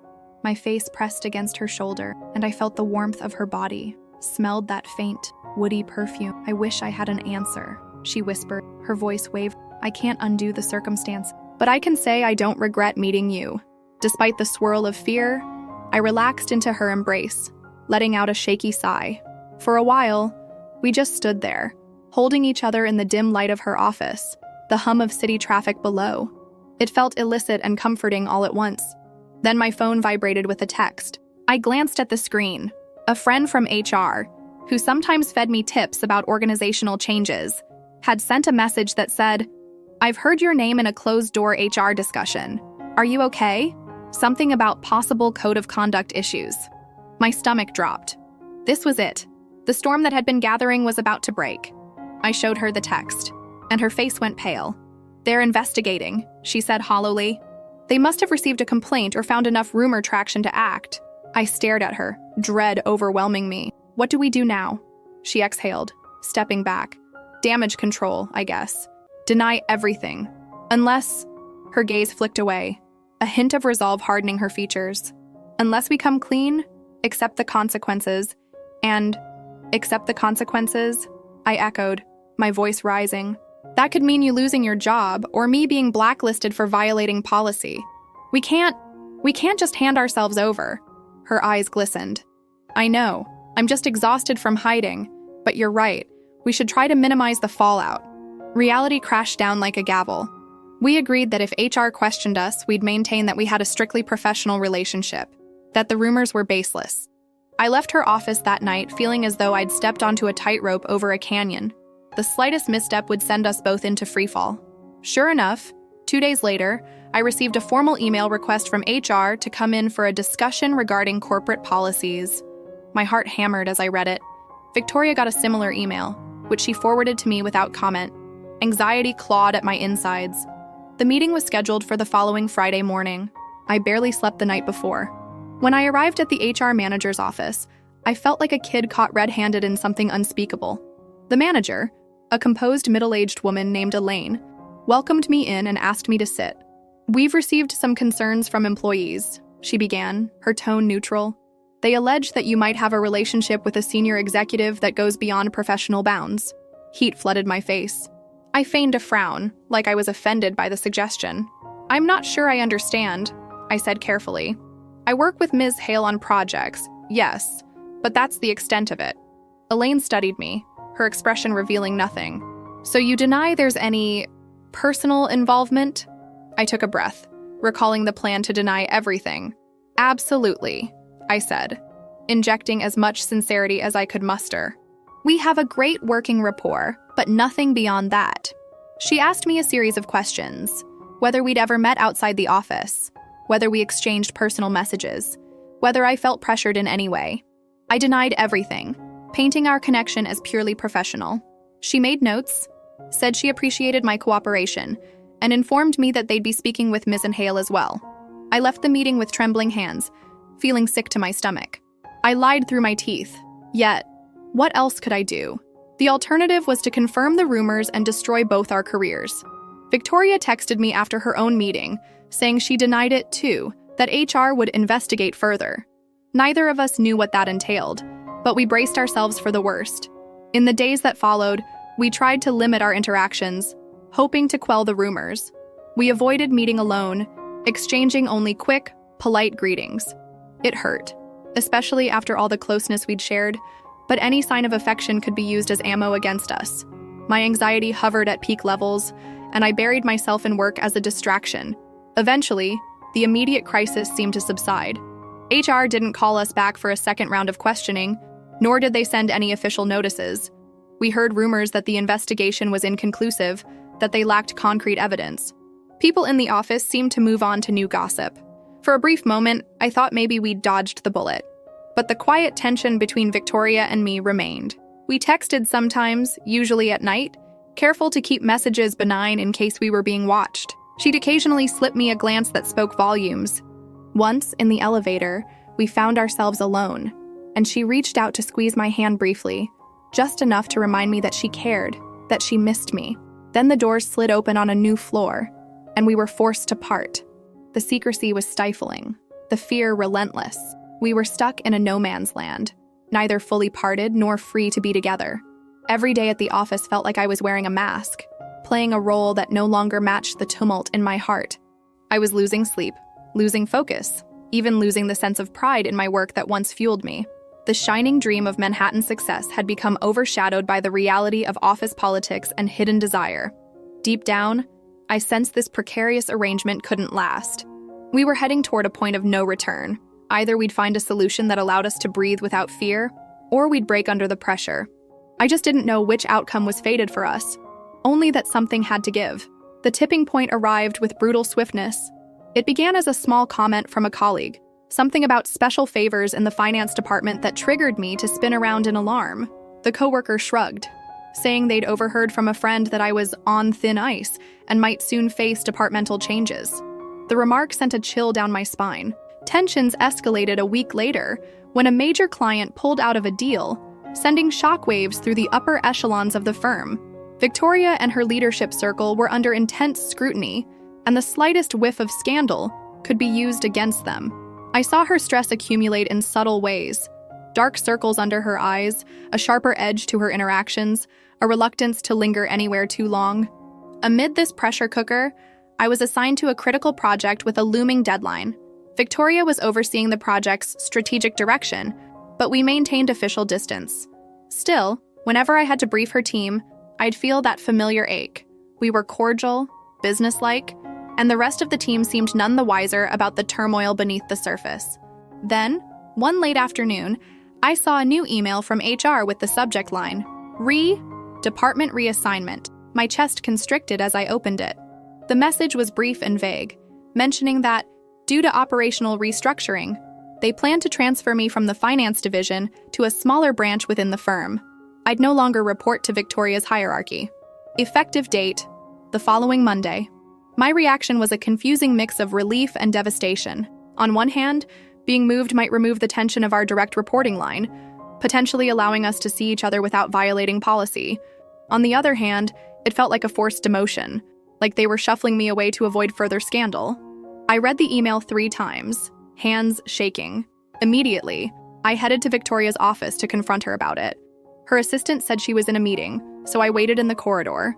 My face pressed against her shoulder, and I felt the warmth of her body, smelled that faint, woody perfume. "I wish I had an answer," she whispered, her voice wavered. "I can't undo the circumstance, but I can say I don't regret meeting you." Despite the swirl of fear, I relaxed into her embrace, letting out a shaky sigh. For a while, we just stood there, holding each other in the dim light of her office, the hum of city traffic below. It felt illicit and comforting all at once. Then my phone vibrated with a text. I glanced at the screen. A friend from HR, who sometimes fed me tips about organizational changes, had sent a message that said, "I've heard your name in a closed-door HR discussion. Are you okay? Something about possible code of conduct issues." My stomach dropped. This was it. The storm that had been gathering was about to break. I showed her the text, and her face went pale. "They're investigating," she said hollowly. "They must have received a complaint or found enough rumor traction to act." I stared at her, dread overwhelming me. "What do we do now?" She exhaled, stepping back. "Damage control, I guess. Deny everything. Unless..." Her gaze flicked away, a hint of resolve hardening her features. "Unless we come clean, accept the consequences." And, "Accept the consequences?" I echoed, my voice rising. "That could mean you losing your job or me being blacklisted for violating policy. We can't just hand ourselves over." Her eyes glistened. "I know. I'm just exhausted from hiding. But you're right. We should try to minimize the fallout." Reality crashed down like a gavel. We agreed that if HR questioned us, we'd maintain that we had a strictly professional relationship, that the rumors were baseless. I left her office that night feeling as though I'd stepped onto a tightrope over a canyon. The slightest misstep would send us both into freefall. Sure enough, 2 days later, I received a formal email request from HR to come in for a discussion regarding corporate policies. My heart hammered as I read it. Victoria got a similar email, which she forwarded to me without comment. Anxiety clawed at my insides. The meeting was scheduled for the following Friday morning. I barely slept the night before. When I arrived at the HR manager's office, I felt like a kid caught red-handed in something unspeakable. The manager, a composed middle-aged woman named Elaine, welcomed me in and asked me to sit. "We've received some concerns from employees," she began, her tone neutral. "They allege that you might have a relationship with a senior executive that goes beyond professional bounds." Heat flooded my face. I feigned a frown, like I was offended by the suggestion. "I'm not sure I understand," I said carefully. "I work with Ms. Hale on projects, yes, but that's the extent of it." Elaine studied me, her expression revealing nothing. "So you deny there's any personal involvement?" I took a breath, recalling the plan to deny everything. "Absolutely," I said, injecting as much sincerity as I could muster. "We have a great working rapport, but nothing beyond that." She asked me a series of questions: whether we'd ever met outside the office, whether we exchanged personal messages, whether I felt pressured in any way. I denied everything, painting our connection as purely professional. She made notes, said she appreciated my cooperation, and informed me that they'd be speaking with Ms. Hale as well. I left the meeting with trembling hands, feeling sick to my stomach. I lied through my teeth, yet what else could I do? The alternative was to confirm the rumors and destroy both our careers. Victoria texted me after her own meeting, saying she denied it too, that HR would investigate further. Neither of us knew what that entailed, but we braced ourselves for the worst. In the days that followed, we tried to limit our interactions, hoping to quell the rumors. We avoided meeting alone, exchanging only quick, polite greetings. It hurt, especially after all the closeness we'd shared, but any sign of affection could be used as ammo against us. My anxiety hovered at peak levels, and I buried myself in work as a distraction. Eventually, the immediate crisis seemed to subside. HR didn't call us back for a second round of questioning, nor did they send any official notices. We heard rumors that the investigation was inconclusive, that they lacked concrete evidence. People in the office seemed to move on to new gossip. For a brief moment, I thought maybe we'd dodged the bullet. But the quiet tension between Victoria and me remained. We texted sometimes, usually at night, careful to keep messages benign in case we were being watched. She'd occasionally slip me a glance that spoke volumes. Once, in the elevator, we found ourselves alone, and she reached out to squeeze my hand briefly, just enough to remind me that she cared, that she missed me. Then the doors slid open on a new floor, and we were forced to part. The secrecy was stifling, the fear relentless. We were stuck in a no-man's land, neither fully parted nor free to be together. Every day at the office felt like I was wearing a mask, playing a role that no longer matched the tumult in my heart. I was losing sleep, losing focus, even losing the sense of pride in my work that once fueled me. The shining dream of Manhattan success had become overshadowed by the reality of office politics and hidden desire. Deep down, I sensed this precarious arrangement couldn't last. We were heading toward a point of no return. Either we'd find a solution that allowed us to breathe without fear, or we'd break under the pressure. I just didn't know which outcome was fated for us, only that something had to give. The tipping point arrived with brutal swiftness. It began as a small comment from a colleague, something about special favors in the finance department that triggered me to spin around in alarm. The coworker shrugged, saying they'd overheard from a friend that I was on thin ice and might soon face departmental changes. The remark sent a chill down my spine. Tensions escalated a week later when a major client pulled out of a deal, sending shockwaves through the upper echelons of the firm. Victoria and her leadership circle were under intense scrutiny, and the slightest whiff of scandal could be used against them. I saw her stress accumulate in subtle ways. Dark circles under her eyes, a sharper edge to her interactions, a reluctance to linger anywhere too long. Amid this pressure cooker, I was assigned to a critical project with a looming deadline. Victoria was overseeing the project's strategic direction, but we maintained official distance. Still, whenever I had to brief her team, I'd feel that familiar ache. We were cordial, businesslike, and the rest of the team seemed none the wiser about the turmoil beneath the surface. Then, one late afternoon, I saw a new email from HR with the subject line, Department Reassignment. My chest constricted as I opened it. The message was brief and vague, mentioning that, due to operational restructuring, they planned to transfer me from the finance division to a smaller branch within the firm. I'd no longer report to Victoria's hierarchy. Effective date, the following Monday. My reaction was a confusing mix of relief and devastation. On one hand, being moved might remove the tension of our direct reporting line, potentially allowing us to see each other without violating policy. On the other hand, it felt like a forced demotion, like they were shuffling me away to avoid further scandal. I read the email 3 times, hands shaking. Immediately, I headed to Victoria's office to confront her about it. Her assistant said she was in a meeting, so I waited in the corridor.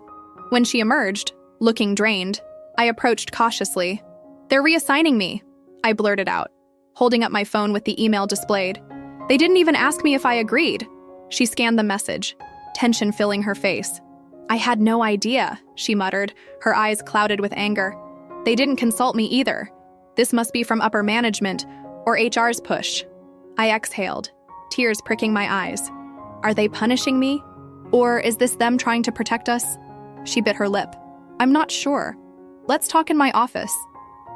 When she emerged, looking drained, I approached cautiously. "They're reassigning me," I blurted out, holding up my phone with the email displayed. "They didn't even ask me if I agreed." She scanned the message, tension filling her face. "I had no idea," she muttered, her eyes clouded with anger. "They didn't consult me either. This must be from upper management or HR's push." I exhaled, tears pricking my eyes. Are they punishing me? Or is this them trying to protect us? She bit her lip. "I'm not sure. Let's talk in my office."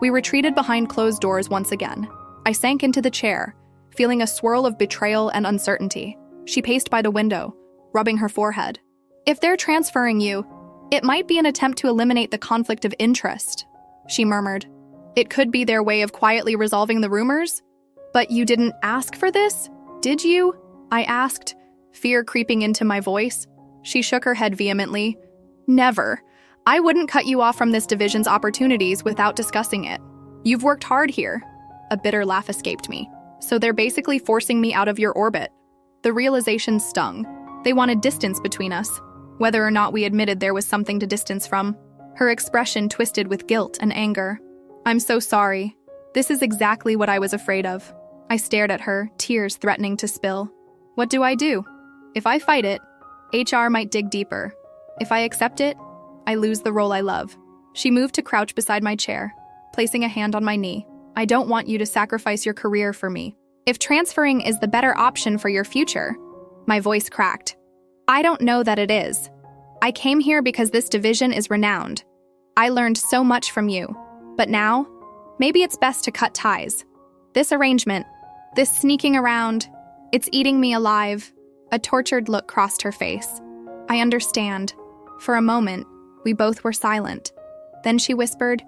We retreated behind closed doors once again. I sank into the chair, feeling a swirl of betrayal and uncertainty. She paced by the window, rubbing her forehead. "If they're transferring you, it might be an attempt to eliminate the conflict of interest," she murmured. "It could be their way of quietly resolving the rumors." "But you didn't ask for this, did you?" I asked, fear creeping into my voice. She shook her head vehemently. "Never. I wouldn't cut you off from this division's opportunities without discussing it. You've worked hard here." A bitter laugh escaped me. "So they're basically forcing me out of your orbit." The realization stung. They wanted distance between us, whether or not we admitted there was something to distance from. Her expression twisted with guilt and anger. "I'm so sorry. This is exactly what I was afraid of." I stared at her, tears threatening to spill. What do I do? If I fight it, HR might dig deeper. If I accept it, I lose the role I love. She moved to crouch beside my chair, placing a hand on my knee. "I don't want you to sacrifice your career for me. If transferring is the better option for your future," my voice cracked. "I don't know that it is. I came here because this division is renowned. I learned so much from you. But now, maybe it's best to cut ties. This arrangement, this sneaking around, it's eating me alive." A tortured look crossed her face. "I understand." For a moment, we both were silent. Then she whispered,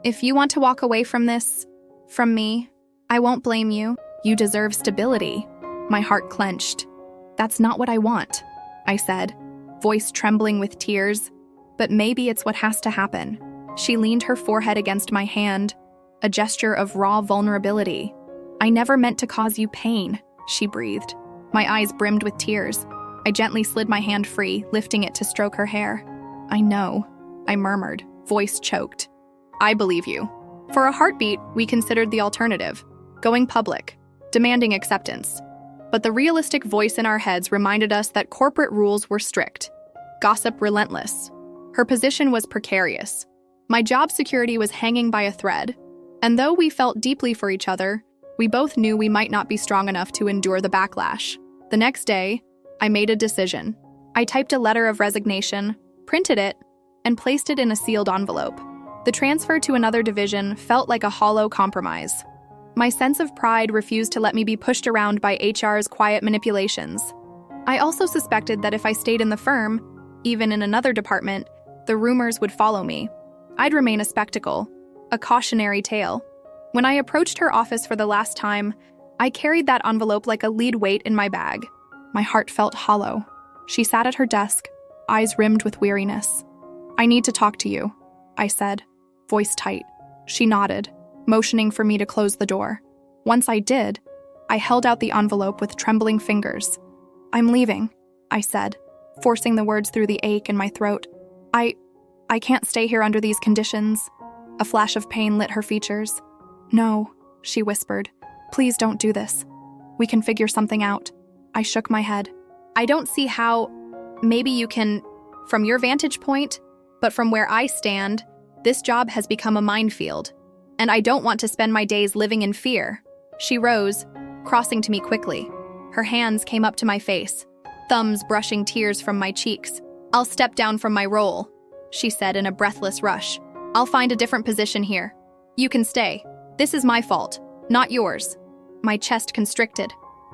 "If you want to walk away from this, from me, I won't blame you. You deserve stability." My heart clenched. "That's not what I want," I said, voice trembling with tears. "But maybe it's what has to happen." She leaned her forehead against my hand, a gesture of raw vulnerability. "I never meant to cause you pain," she breathed. My eyes brimmed with tears. I gently slid my hand free, lifting it to stroke her hair. "I know," I murmured, voice choked. "I believe you." For a heartbeat, we considered the alternative, going public, demanding acceptance. But the realistic voice in our heads reminded us that corporate rules were strict, gossip relentless. Her position was precarious. My job security was hanging by a thread. And though we felt deeply for each other, we both knew we might not be strong enough to endure the backlash. The next day, I made a decision. I typed a letter of resignation, printed it, and placed it in a sealed envelope. The transfer to another division felt like a hollow compromise. My sense of pride refused to let me be pushed around by HR's quiet manipulations. I also suspected that if I stayed in the firm, even in another department, the rumors would follow me. I'd remain a spectacle, a cautionary tale. When I approached her office for the last time, I carried that envelope like a lead weight in my bag. My heart felt hollow. She sat at her desk, eyes rimmed with weariness. "I need to talk to you," I said, voice tight. She nodded, motioning for me to close the door. Once I did, I held out the envelope with trembling fingers. "I'm leaving," I said, forcing the words through the ache in my throat. I can't stay here under these conditions." A flash of pain lit her features. "No," she whispered. "Please don't do this. We can figure something out." I shook my head. "I don't see how. Maybe you can, from your vantage point, but from where I stand, this job has become a minefield, and I don't want to spend my days living in fear." She rose, crossing to me quickly. Her hands came up to my face, thumbs brushing tears from my cheeks. "I'll step down from my role," she said in a breathless rush. "I'll find a different position here. You can stay. This is my fault, not yours." My chest constricted.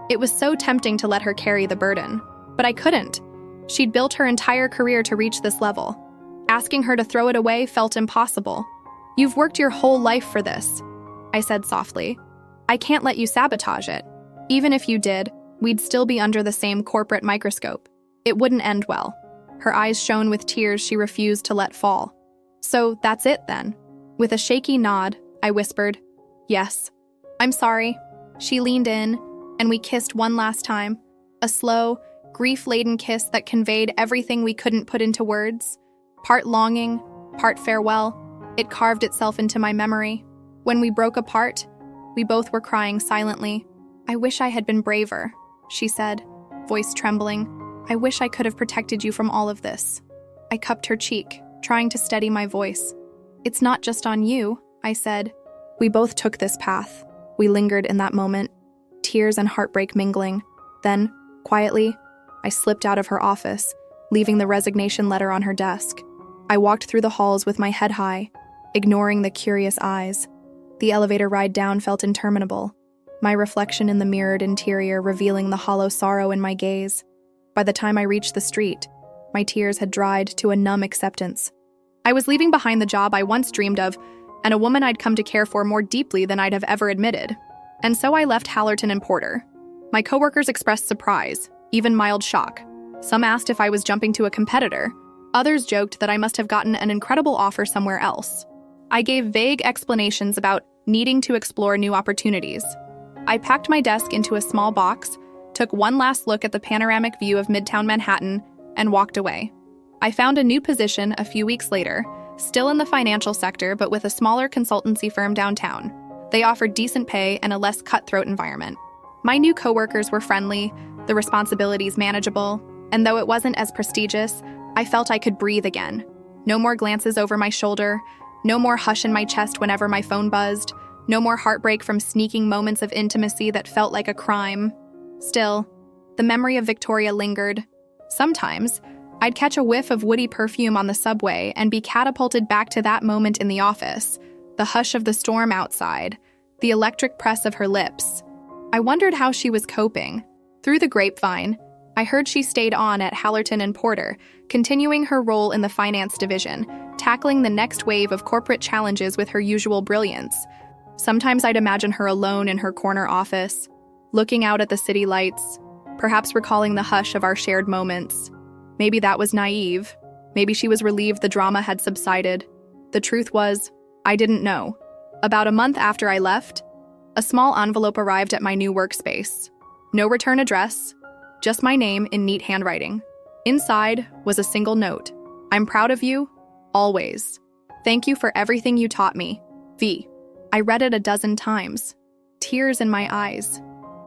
It was so tempting to let her carry the burden, but I couldn't. She'd built her entire career to reach this level. Asking her to throw it away felt impossible. "You've worked your whole life for this," I said softly. "I can't let you sabotage it. Even if you did, We'd still be under the same corporate microscope. It wouldn't end well. Her eyes shone with tears she refused to let fall. "So that's it then?" With a shaky nod, I whispered, "Yes." "I'm sorry." She leaned in, and we kissed one last time. A slow, grief-laden kiss that conveyed everything we couldn't put into words. Part longing, part farewell, it carved itself into my memory. When we broke apart, we both were crying silently. "I wish I had been braver," she said, voice trembling. "I wish I could have protected you from all of this." I cupped her cheek, trying to steady my voice. "It's not just on you," I said. We both took this path. We lingered in that moment, tears and heartbreak mingling. Then, quietly, I slipped out of her office, leaving the resignation letter on her desk. I walked through the halls with my head high, ignoring the curious eyes. The elevator ride down felt interminable, my reflection in the mirrored interior revealing the hollow sorrow in my gaze. By the time I reached the street, my tears had dried to a numb acceptance. I was leaving behind the job I once dreamed of, and a woman I'd come to care for more deeply than I'd have ever admitted. And so I left Hallerton and Porter. My coworkers expressed surprise, even mild shock. Some asked if I was jumping to a competitor. Others joked that I must have gotten an incredible offer somewhere else. I gave vague explanations about needing to explore new opportunities. I packed my desk into a small box, took one last look at the panoramic view of Midtown Manhattan, and walked away. I found a new position a few weeks later, still in the financial sector but with a smaller consultancy firm downtown. They offered decent pay and a less cutthroat environment. My new coworkers were friendly, the responsibilities manageable, and though it wasn't as prestigious, I felt I could breathe again. No more glances over my shoulder, no more hush in my chest whenever my phone buzzed, no more heartbreak from sneaking moments of intimacy that felt like a crime. Still, the memory of Victoria lingered. Sometimes, I'd catch a whiff of woody perfume on the subway and be catapulted back to that moment in the office, the hush of the storm outside, the electric press of her lips. I wondered how she was coping. Through the grapevine, I heard she stayed on at Hallerton and Porter, continuing her role in the finance division, tackling the next wave of corporate challenges with her usual brilliance. Sometimes I'd imagine her alone in her corner office, looking out at the city lights, perhaps recalling the hush of our shared moments. Maybe that was naive. Maybe she was relieved the drama had subsided. The truth was, I didn't know. About a month after I left, a small envelope arrived at my new workspace. No return address, just my name in neat handwriting. Inside was a single note. "I'm proud of you, always. Thank you for everything you taught me, V." I read it a dozen times, tears in my eyes.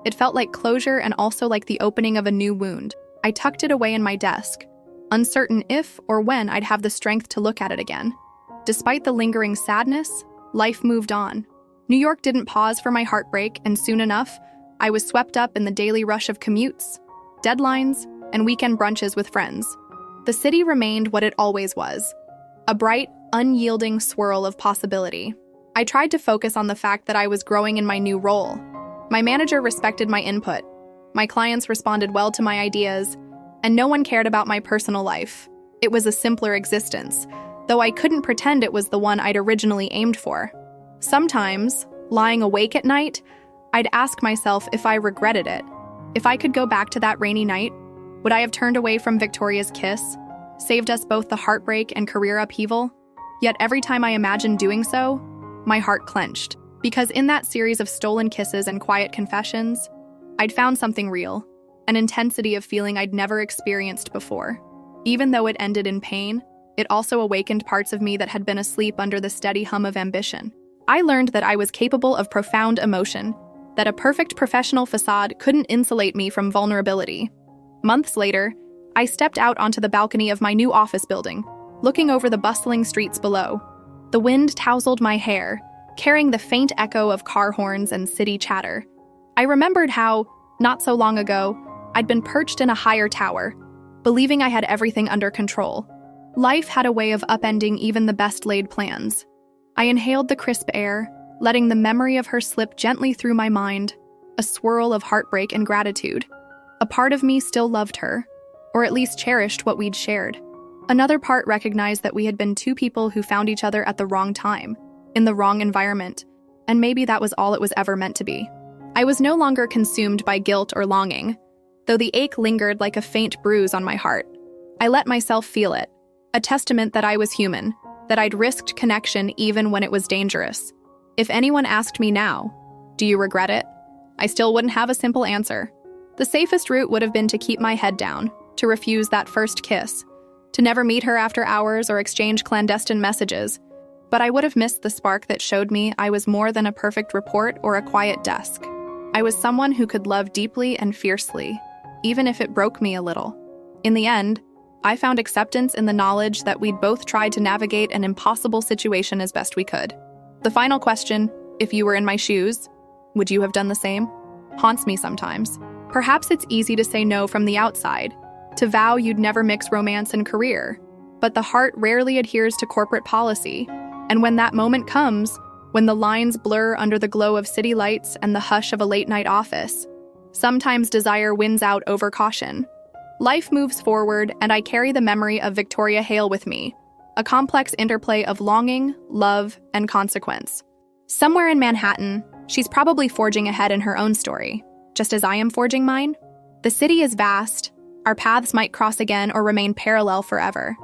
It felt like closure and also like the opening of a new wound. I tucked it away in my desk, uncertain if or when I'd have the strength to look at it again. Despite the lingering sadness, life moved on. New York didn't pause for my heartbreak, and soon enough, I was swept up in the daily rush of commutes, deadlines, and weekend brunches with friends. The city remained what it always was, a bright, unyielding swirl of possibility. I tried to focus on the fact that I was growing in my new role. My manager respected my input. My clients responded well to my ideas, and no one cared about my personal life. It was a simpler existence, though I couldn't pretend it was the one I'd originally aimed for. Sometimes, lying awake at night, I'd ask myself if I regretted it. If I could go back to that rainy night, would I have turned away from Victoria's kiss, saved us both the heartbreak and career upheaval? Yet every time I imagined doing so, my heart clenched, because in that series of stolen kisses and quiet confessions, I'd found something real, an intensity of feeling I'd never experienced before. Even though it ended in pain, it also awakened parts of me that had been asleep under the steady hum of ambition. I learned that I was capable of profound emotion, that a perfect professional facade couldn't insulate me from vulnerability. Months later, I stepped out onto the balcony of my new office building, looking over the bustling streets below. The wind tousled my hair, carrying the faint echo of car horns and city chatter. I remembered how, not so long ago, I'd been perched in a higher tower, believing I had everything under control. Life had a way of upending even the best-laid plans. I inhaled the crisp air, letting the memory of her slip gently through my mind, a swirl of heartbreak and gratitude. A part of me still loved her, or at least cherished what we'd shared. Another part recognized that we had been two people who found each other at the wrong time, in the wrong environment, and maybe that was all it was ever meant to be. I was no longer consumed by guilt or longing, though the ache lingered like a faint bruise on my heart. I let myself feel it, a testament that I was human, that I'd risked connection even when it was dangerous. If anyone asked me now, "Do you regret it?" I still wouldn't have a simple answer. The safest route would have been to keep my head down, to refuse that first kiss, to never meet her after hours or exchange clandestine messages. But I would have missed the spark that showed me I was more than a perfect report or a quiet desk. I was someone who could love deeply and fiercely, even if it broke me a little. In the end, I found acceptance in the knowledge that we'd both tried to navigate an impossible situation as best we could. The final question, if you were in my shoes, would you have done the same? Haunts me sometimes. Perhaps it's easy to say no from the outside, to vow you'd never mix romance and career, but the heart rarely adheres to corporate policy. And when that moment comes, when the lines blur under the glow of city lights and the hush of a late-night office, sometimes desire wins out over caution. Life moves forward, and I carry the memory of Victoria Hale with me, a complex interplay of longing, love, and consequence. Somewhere in Manhattan, she's probably forging ahead in her own story, just as I am forging mine. The city is vast, our paths might cross again or remain parallel forever.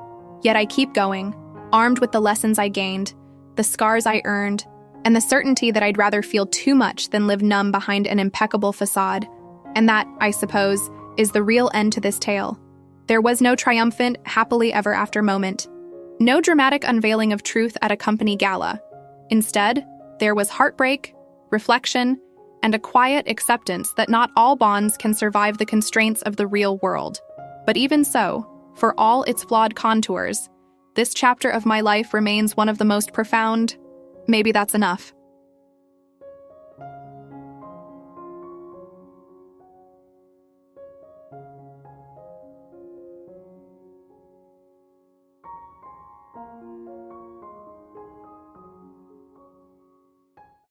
Yet I keep going, armed with the lessons I gained, the scars I earned, and the certainty that I'd rather feel too much than live numb behind an impeccable facade. And that, I suppose, is the real end to this tale. There was no triumphant, happily ever after moment. No dramatic unveiling of truth at a company gala. Instead, there was heartbreak, reflection, and a quiet acceptance that not all bonds can survive the constraints of the real world. But even so, for all its flawed contours, this chapter of my life remains one of the most profound. Maybe that's enough.